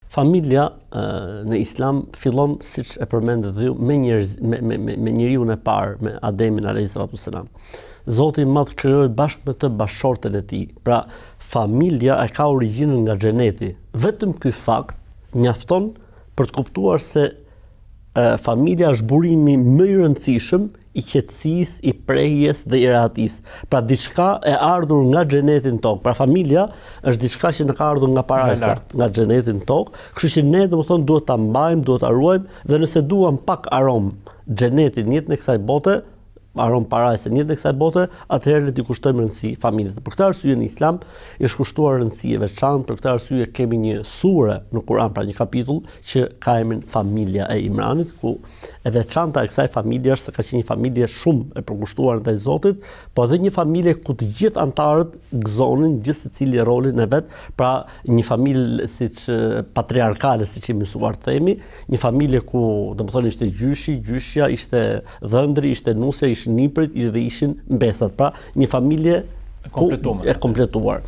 Familja në Islam fillon, siç e përmendët ju, me njeriun e parë, me Ademin alayhis salam. Zoti i Madh krijoi bashkë me të bashortën e tij. Pra, familja e ka origjinën nga xheneti. Vetëm ky fakt mjafton për të kuptuar se familja është burimi më i rëndësishëm i qetësisë, i prehjes dhe i rehatisë. Pra diçka e ardhur nga xheneti në tokë. Pra familja është diçka që na ka ardhur nga parajsa, nga xheneti në tokë. Kështu që ne domethënë duhet ta mbajmë, duhet ta ruajmë dhe nëse duam pak aromë xhenetit në jetën e kësaj bote, aromë parajse në jetën e kësaj bote, atëherë le t'i kushtojmë rëndësi familjes. Për këtë arsye në Islam është kushtuar rëndësi e veçantë, për këtë arsye kemi një sure në Kur'an, pra një kapitull që ka emrin Familja e Imranit, ku e veçanta e kësaj familje është se ka qenë një familje shumë e përkushtuar ndaj Zotit, po edhe një familje ku të gjithë anëtarët gëzonin gjithë secili rolin e vet, pra një familje siç patriarkale, siç i mësuar të themi, një familje ku domethënë ishte gjyshi, gjyshja, ishte dhëndri, ishte nusja, ishin niprit dhe ishin mbesat, pra një familje e kompletuar.